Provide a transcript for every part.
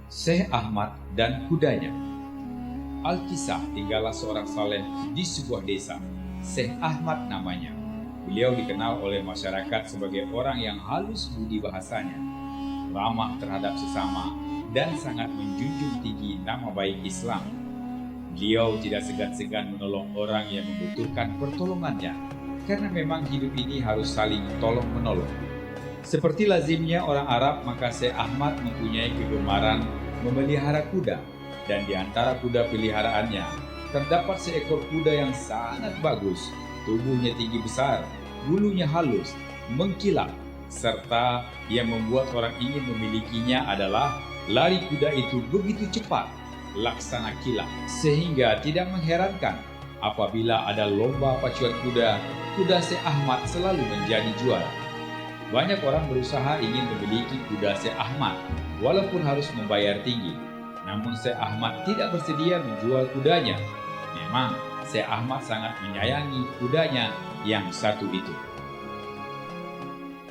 Syekh Ahmad dan kudanya. Alkisah, tinggallah seorang saleh di sebuah desa. Syekh Ahmad namanya. Beliau dikenal oleh masyarakat sebagai orang yang halus budi bahasanya, ramah terhadap sesama, dan sangat menjunjung tinggi nama baik Islam. Beliau tidak segan-segan menolong orang yang membutuhkan pertolongannya, karena memang hidup ini harus saling tolong-menolong. Seperti lazimnya orang Arab, maka Syekh Ahmad mempunyai kegemaran memelihara kuda, dan di antara kuda peliharaannya terdapat seekor kuda yang sangat bagus, tubuhnya tinggi besar, bulunya halus, mengkilap, serta yang membuat orang ingin memilikinya adalah lari kuda itu begitu cepat, laksana kilat, sehingga tidak mengherankan apabila ada lomba pacuan kuda, kuda Syekh Ahmad selalu menjadi juara. Banyak orang berusaha ingin memiliki kuda Syekh Ahmad, walaupun harus membayar tinggi. Namun Syekh Ahmad tidak bersedia menjual kudanya. Memang Syekh Ahmad sangat menyayangi kudanya yang satu itu.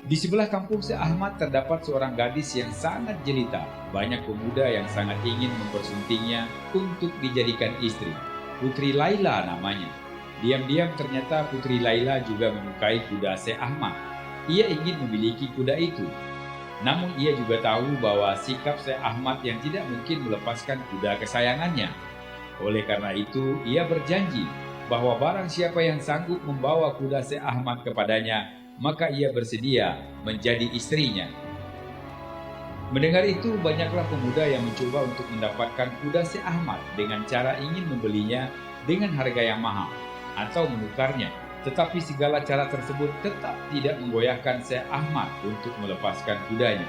Di sebelah kampung Syekh Ahmad terdapat seorang gadis yang sangat jelita. Banyak pemuda yang sangat ingin mempersuntingnya untuk dijadikan istri. Putri Laila namanya. Diam-diam ternyata Putri Laila juga menyukai kuda Syekh Ahmad. Ia ingin memiliki kuda itu. Namun ia juga tahu bahwa sikap Syekh Ahmad yang tidak mungkin melepaskan kuda kesayangannya. Oleh karena itu, ia berjanji bahwa barang siapa yang sanggup membawa kuda Syekh Ahmad kepadanya, maka ia bersedia menjadi istrinya. Mendengar itu, banyaklah pemuda yang mencoba untuk mendapatkan kuda Syekh Ahmad dengan cara ingin membelinya dengan harga yang mahal atau menukarnya. Tetapi segala cara tersebut tetap tidak menggoyahkan Syekh Ahmad untuk melepaskan kudanya.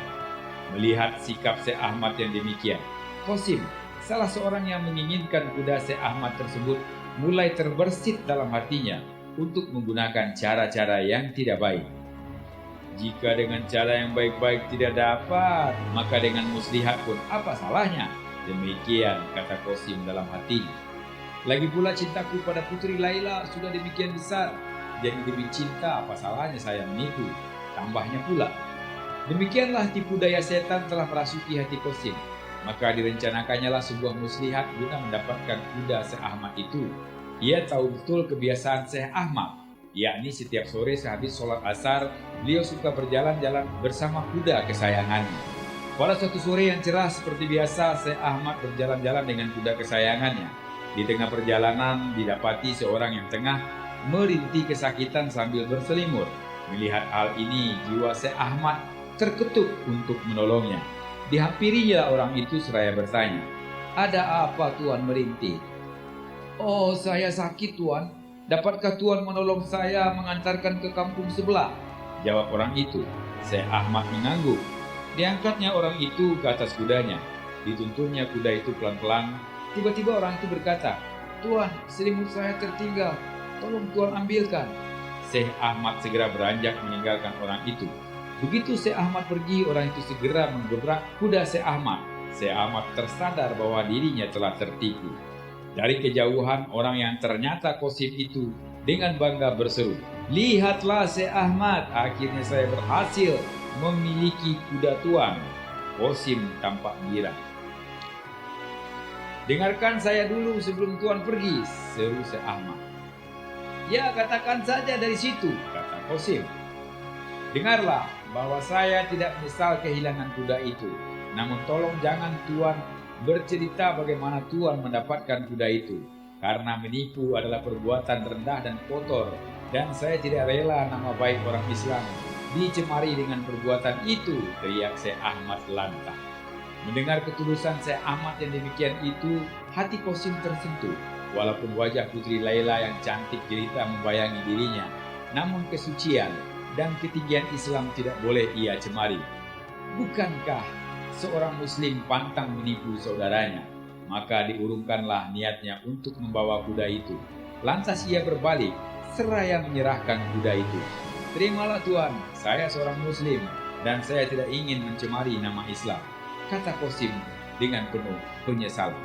Melihat sikap Syekh Ahmad yang demikian, Qasim, salah seorang yang menginginkan kuda Syekh Ahmad tersebut, mulai terbersit dalam hatinya untuk menggunakan cara-cara yang tidak baik. Jika dengan cara yang baik-baik tidak dapat, maka dengan muslihat pun apa salahnya? Demikian kata Qasim dalam hatinya. Lagi pula cintaku pada Putri Laila sudah demikian besar, jadi demi cinta apa salahnya saya menipu? Tambahnya pula, demikianlah tipu daya setan telah merasuki hati Qasim. Maka direncanakannya lah sebuah muslihat guna mendapatkan kuda Syekh Ahmad itu. Ia tahu betul kebiasaan Syekh Ahmad, yakni setiap sore sehabis sholat asar, beliau suka berjalan-jalan bersama kuda kesayangannya. Pada suatu sore yang cerah seperti biasa, Syekh Ahmad berjalan-jalan dengan kuda kesayangannya. Di tengah perjalanan didapati seorang yang tengah merintih kesakitan sambil berselimur. Melihat hal ini, jiwa Syekh Ahmad terketuk untuk menolongnya. Dihampirinya orang itu seraya bertanya, "Ada apa Tuan merintih?" "Oh, saya sakit Tuan. Dapatkah Tuan menolong saya mengantarkan ke kampung sebelah?" jawab orang itu. Syekh Ahmad mengangguk. Diangkatnya orang itu ke atas kudanya. Dituntunnya kuda itu pelan-pelan. Tiba-tiba orang itu berkata, "Tuan, selimut saya tertinggal. Tolong Tuan ambilkan." Syekh Ahmad segera beranjak meninggalkan orang itu. Begitu Syekh Ahmad pergi, orang itu segera menggebrak kuda Syekh Ahmad. Syekh Ahmad tersadar bahwa dirinya telah tertipu. Dari kejauhan, orang yang ternyata Qasim itu dengan bangga berseru, "Lihatlah Syekh Ahmad, akhirnya saya berhasil memiliki kuda Tuan." Qasim tampak girang. "Dengarkan saya dulu sebelum Tuan pergi," seru Syekh Ahmad. "Ya, katakan saja dari situ," kata Qasim. "Dengarlah bahwa saya tidak menyesal kehilangan kuda itu. Namun tolong jangan Tuan bercerita bagaimana Tuan mendapatkan kuda itu. Karena menipu adalah perbuatan rendah dan kotor, dan saya tidak rela nama baik orang Islam dicemari dengan perbuatan itu," teriak Syekh Ahmad lantang. Mendengar ketulusan Syekh Ahmad yang demikian itu, hati Qasim tersentuh. Walaupun wajah Putri Laila yang cantik jelita membayangi dirinya, namun kesucian dan ketinggian Islam tidak boleh ia cemari. Bukankah seorang muslim pantang menipu saudaranya? Maka diurungkanlah niatnya untuk membawa kuda itu. Lantas ia berbalik, seraya menyerahkan kuda itu. "Terimalah Tuan, saya seorang muslim dan saya tidak ingin mencemari nama Islam," kata Qasim dengan penuh penyesalan.